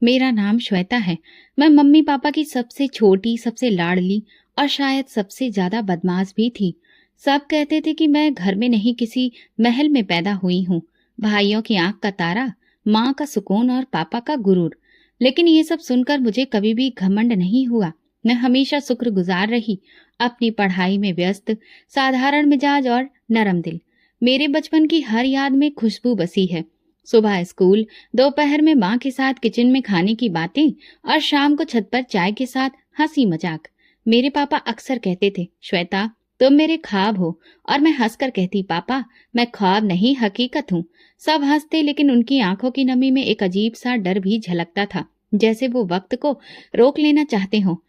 मेरा नाम श्वेता है। मैं मम्मी पापा की सबसे छोटी, सबसे लाडली और शायद सबसे ज्यादा बदमाश भी थी। सब कहते थे कि मैं घर में नहीं किसी महल में पैदा हुई हूँ। भाइयों की आंख का तारा, माँ का सुकून और पापा का गुरूर। लेकिन ये सब सुनकर मुझे कभी भी घमंड नहीं हुआ। मैं हमेशा शुक्रगुजार रही, अपनी पढ़ाई में व्यस्त, साधारण मिजाज और नरम दिल। मेरे बचपन की हर याद में खुशबू बसी है। सुबह स्कूल, दोपहर में माँ के साथ किचन में खाने की बातें और शाम को छत पर चाय के साथ हंसी मजाक। मेरे पापा अक्सर कहते थे, श्वेता तुम मेरे ख्वाब हो। और मैं हंसकर कहती, पापा मैं ख्वाब नहीं हकीकत हूँ। सब हंसते, लेकिन उनकी आंखों की नमी में एक अजीब सा डर भी झलकता था, जैसे वो वक्त को रोक लेना चाहते हो।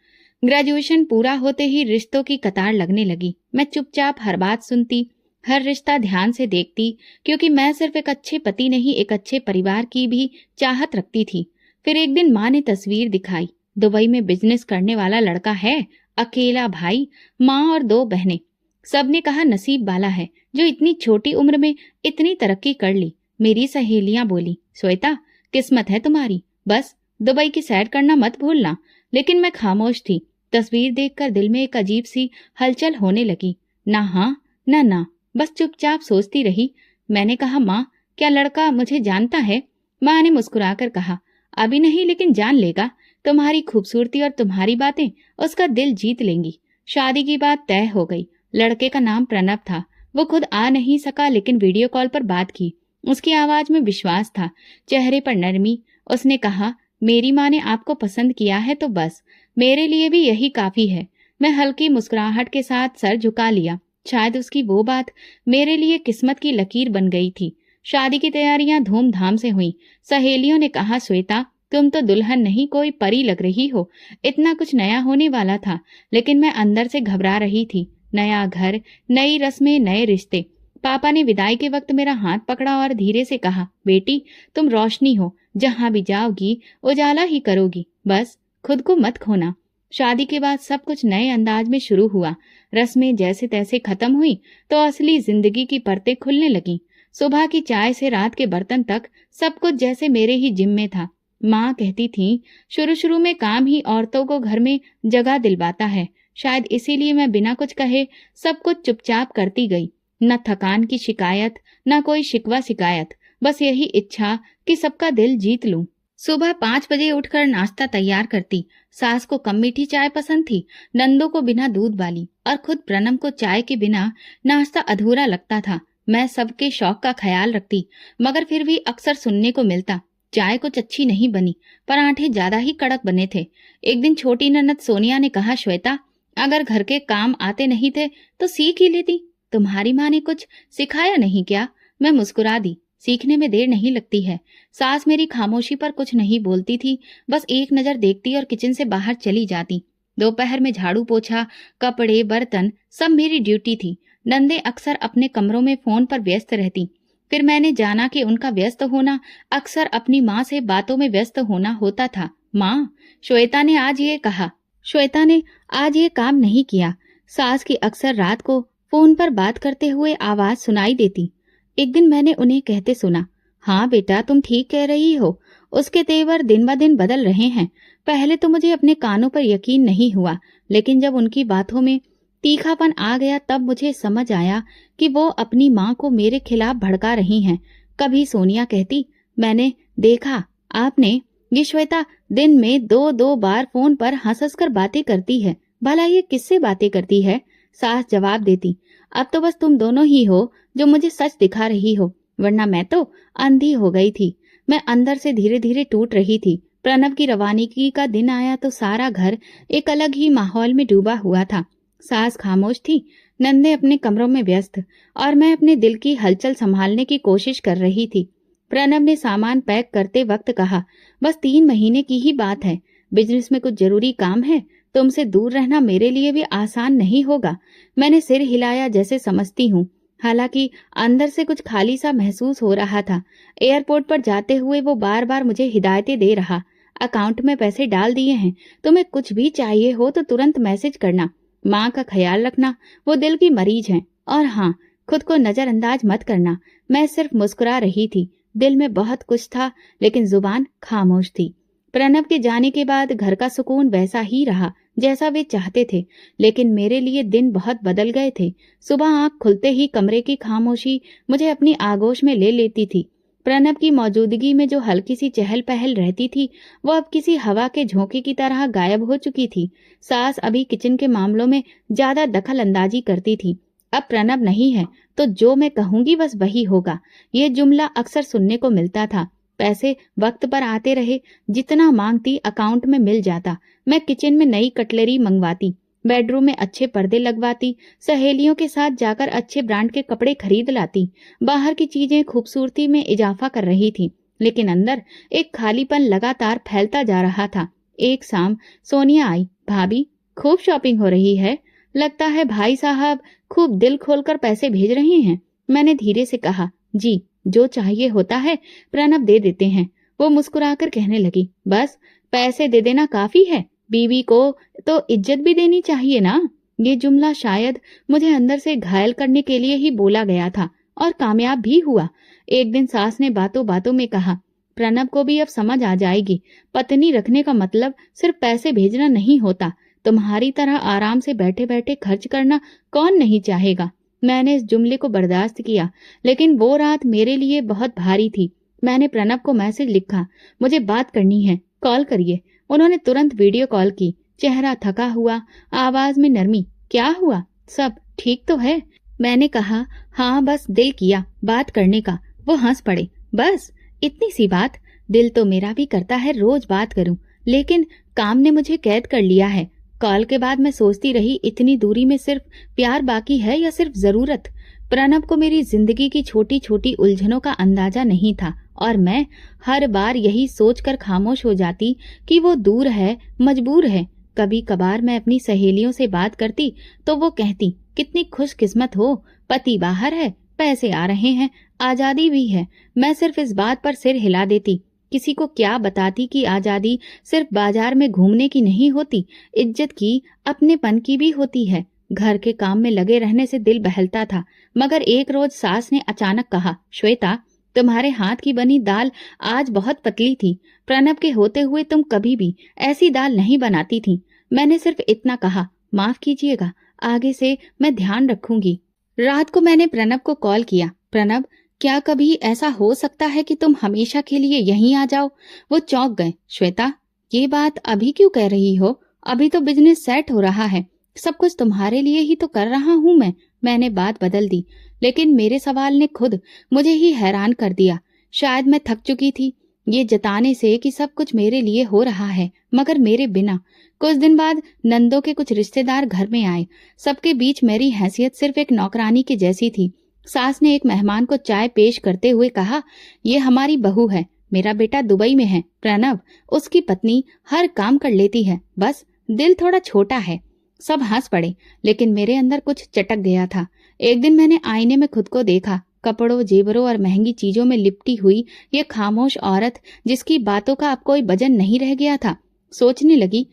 ग्रेजुएशन पूरा होते ही रिश्तों की कतार लगने लगी। मैं चुपचाप हर बात सुनती, हर रिश्ता ध्यान से देखती, क्योंकि मैं सिर्फ एक अच्छे पति नहीं, एक अच्छे परिवार की भी चाहत रखती थी। फिर एक दिन माँ ने तस्वीर दिखाई। दुबई में बिजनेस करने वाला लड़का है, अकेला भाई, माँ और 2 बहनें। सबने कहा नसीब वाला है जो इतनी छोटी उम्र में इतनी तरक्की कर ली। मेरी सहेलियां बोली, श्वेता किस्मत है तुम्हारी, बस दुबई की सैर करना मत भूलना। लेकिन मैं खामोश थी। तस्वीर देखकर दिल में एक अजीब सी हलचल होने लगी। ना हाँ ना ना, बस चुपचाप सोचती रही। मैंने कहा, माँ क्या लड़का मुझे जानता है? माँ ने मुस्कुराकर कहा, अभी नहीं लेकिन जान लेगा। तुम्हारी खूबसूरती और तुम्हारी बातें उसका दिल जीत लेंगी। शादी की बात तय हो गई। लड़के का नाम प्रणव था। वो खुद आ नहीं सका, लेकिन वीडियो कॉल पर बात की। उसकी आवाज में विश्वास था, चेहरे पर नरमी। उसने कहा, मेरी माँ ने आपको पसंद किया है तो बस मेरे लिए भी यही काफी है। मैं हल्की मुस्कुराहट के साथ सर झुका लिया। शायद उसकी वो बात मेरे लिए किस्मत की लकीर बन गई थी। शादी की तैयारियां धूमधाम से हुई। सहेलियों ने कहा, श्वेता तुम तो दुल्हन नहीं कोई परी लग रही हो। इतना कुछ नया होने वाला था, लेकिन मैं अंदर से घबरा रही थी। नया घर, नई रस्में, नए रिश्ते। पापा ने विदाई के वक्त मेरा हाथ पकड़ा और धीरे से कहा, बेटी तुम रोशनी हो, जहां भी जाओगी उजाला ही करोगी, बस खुद को मत खोना। शादी के बाद सब कुछ नए अंदाज में शुरू हुआ। रस्में जैसे तैसे खत्म हुई तो असली जिंदगी की परतें खुलने लगीं। सुबह की चाय से रात के बर्तन तक सब कुछ जैसे मेरे ही जिम्मे था। माँ कहती थी, शुरू शुरू में काम ही औरतों को घर में जगह दिलवाता है। शायद इसीलिए मैं बिना कुछ कहे सब कुछ चुपचाप करती गई। न थकान की शिकायत, न कोई शिकवा शिकायत, बस यही इच्छा कि सबका दिल जीत लूं। सुबह 5 बजे उठकर नाश्ता तैयार करती। सास को कम मीठी चाय पसंद थी, नंदों को बिना दूध वाली, और खुद प्रणम को चाय के बिना नाश्ता अधूरा लगता था। मैं सबके शौक का ख्याल रखती, मगर फिर भी अक्सर सुनने को मिलता, चाय कुछ अच्छी नहीं बनी, पराठे ज्यादा ही कड़क बने थे। एक दिन छोटी ननद सोनिया ने कहा, श्वेता अगर घर के काम आते नहीं थे तो सीख ही लेती। तुम्हारी माँ ने कुछ सिखाया नहीं क्या? मैं मुस्कुरा दी, सीखने में देर नहीं लगती है। सास मेरी खामोशी पर कुछ नहीं बोलती थी, बस एक नजर देखती और किचन से बाहर चली जाती। दोपहर में झाड़ू पोछा, कपड़े, बर्तन सब मेरी ड्यूटी थी। नंदे अक्सर अपने कमरों में फोन पर व्यस्त रहती। फिर मैंने जाना कि उनका व्यस्त होना अक्सर अपनी माँ से बातों में व्यस्त होना होता था। माँ, श्वेता ने आज ये कहा, श्वेता ने आज ये काम नहीं किया। सास की अक्सर रात को फोन पर बात करते हुए आवाज सुनाई देती। एक दिन मैंने उन्हें कहते सुना, हाँ बेटा तुम ठीक कह रही हो, उसके तेवर दिन ब दिन बदल रहे हैं। पहले तो मुझे अपने कानों पर यकीन नहीं हुआ, लेकिन जब उनकी बातों में तीखापन आ गया तब मुझे समझ आया कि वो अपनी माँ को मेरे खिलाफ भड़का रही हैं। कभी सोनिया कहती, मैंने देखा आपने, ये श्वेता दिन में 2-2 बार फोन पर हंस कर बातें करती है, भला ये किससे बातें करती है? सास जवाब देती, अब तो बस तुम दोनों ही हो जो मुझे सच दिखा रही हो, वरना मैं तो अंधी हो गई थी। मैं अंदर से धीरे धीरे टूट रही थी। प्रणव की रवानगी का दिन आया तो सारा घर एक अलग ही माहौल में डूबा हुआ था। सास खामोश थी, नंदे अपने कमरों में व्यस्त, और मैं अपने दिल की हलचल संभालने की कोशिश कर रही थी। प्रणव ने सामान पैक करते वक्त कहा, बस 3 महीने की ही बात है, बिजनेस में कुछ जरूरी काम है, तुमसे दूर रहना मेरे लिए भी आसान नहीं होगा। मैंने सिर हिलाया जैसे समझती हूँ, हालांकि अंदर से कुछ खाली सा महसूस हो रहा था। एयरपोर्ट पर जाते हुए वो बार बार मुझे हिदायतें दे रहा, अकाउंट में पैसे डाल दिए हैं, तुम्हें कुछ भी चाहिए हो तो तुरंत मैसेज करना, माँ का ख्याल रखना, वो दिल की मरीज है, और हाँ, खुद को नजरअंदाज मत करना। मैं सिर्फ मुस्कुरा रही थी, दिल में बहुत कुछ था लेकिन जुबान खामोश थी। प्रणव के जाने के बाद घर का सुकून वैसा ही रहा जैसा वे चाहते थे, लेकिन मेरे लिए दिन बहुत बदल गए थे। सुबह आंख खुलते ही कमरे की खामोशी मुझे अपनी आगोश में ले लेती थी। प्रणव की मौजूदगी में जो हल्की सी चहल पहल रहती थी, वो अब किसी हवा के झोंके की तरह गायब हो चुकी थी। सास अभी किचन के मामलों में ज्यादा दखल अंदाजी करती थी। अब प्रणव नहीं है तो जो मैं कहूंगी बस वही होगा, ये जुमला अक्सर सुनने को मिलता था। पैसे वक्त पर आते रहे, जितना मांगती अकाउंट में मिल जाता। मैं किचन में नई कटलरी मंगवाती, बेडरूम में अच्छे पर्दे लगवाती, सहेलियों के साथ जाकर अच्छे ब्रांड के कपड़े खरीद लाती। बाहर की चीजें खूबसूरती में इजाफा कर रही थी, लेकिन अंदर एक खालीपन लगातार फैलता जा रहा था। एक शाम सोनिया आई। भाभी, खूब शॉपिंग हो रही है, लगता है भाई साहब खूब दिल खोलकर पैसे भेज रहे हैं। मैंने धीरे से कहा, जी, जो चाहिए होता है प्रणव दे देते हैं। वो मुस्कुराकर कहने लगी, बस पैसे दे देना काफी है, बीवी को तो इज्जत भी देनी चाहिए ना। ये जुमला शायद मुझे अंदर से घायल करने के लिए ही बोला गया था, और कामयाब भी हुआ। एक दिन सास ने बातों बातों में कहा, प्रणव को भी अब समझ आ जाएगी, पत्नी रखने का मतलब सिर्फ पैसे भेजना नहीं होता। तुम्हारी तरह आराम से बैठे बैठे खर्च करना कौन नहीं चाहेगा। मैंने इस जुमले को बर्दाश्त किया, लेकिन वो रात मेरे लिए बहुत भारी थी। मैंने प्रणव को मैसेज लिखा, मुझे बात करनी है, कॉल करिए। उन्होंने तुरंत वीडियो कॉल की। चेहरा थका हुआ, आवाज में नरमी। क्या हुआ, सब ठीक तो है? मैंने कहा, हाँ बस दिल किया बात करने का। वो हंस पड़े, बस इतनी सी बात? दिल तो मेरा भी करता है रोज बात करूं, लेकिन काम ने मुझे कैद कर लिया है। कॉल के बाद मैं सोचती रही, इतनी दूरी में सिर्फ प्यार बाकी है या सिर्फ जरूरत? प्रणव को मेरी जिंदगी की छोटी छोटी उलझनों का अंदाजा नहीं था, और मैं हर बार यही सोचकर खामोश हो जाती कि वो दूर है, मजबूर है। कभी कभार मैं अपनी सहेलियों से बात करती तो वो कहती, कितनी खुशकिस्मत हो, पति बाहर है, पैसे आ रहे हैं, आजादी भी है। मैं सिर्फ इस बात पर सिर हिला देती। किसी को क्या बताती कि आजादी सिर्फ बाजार में घूमने की नहीं होती, इज्जत की, अपनेपन की भी होती है। घर के काम में लगे रहने से दिल बहलता था, मगर एक रोज सास ने अचानक कहा, श्वेता, तुम्हारे हाथ की बनी दाल आज बहुत पतली थी। प्रणव के होते हुए तुम कभी भी ऐसी दाल नहीं बनाती थी। मैंने सिर्फ इतना कहा, माफ कीजिएगा, आगे से मैं ध्यान रखूंगी। रात को मैंने प्रणव को कॉल किया, प्रणव, क्या कभी ऐसा हो सकता है कि तुम हमेशा के लिए यहीं आ जाओ? वो चौंक गए। श्वेता, ये बात अभी क्यों कह रही हो? अभी तो बिजनेस सेट हो रहा है, सब कुछ तुम्हारे लिए ही तो कर रहा हूं मैं। मैंने बात बदल दी, लेकिन मेरे सवाल ने खुद मुझे ही हैरान कर दिया। शायद मैं थक चुकी थी ये जताने से कि सब कुछ मेरे लिए हो रहा है, मगर मेरे बिना। कुछ दिन बाद नंदों के कुछ रिश्तेदार घर में आए। सबके बीच मेरी हैसियत सिर्फ एक नौकरानी की जैसी थी। सास ने एक मेहमान को चाय पेश करते हुए कहा, ये हमारी बहू है, मेरा बेटा दुबई में है। प्रणव, उसकी पत्नी हर काम कर लेती है, बस दिल थोड़ा छोटा है। सब हंस पड़े, लेकिन मेरे अंदर कुछ चटक गया था। एक दिन मैंने आईने में खुद को देखा, कपड़ों, जेवरों और महंगी चीजों में लिपटी हुई ये खामोश औरत, जिसकी बातों का अब कोई वजन नहीं रह गया था। सोचने लगी,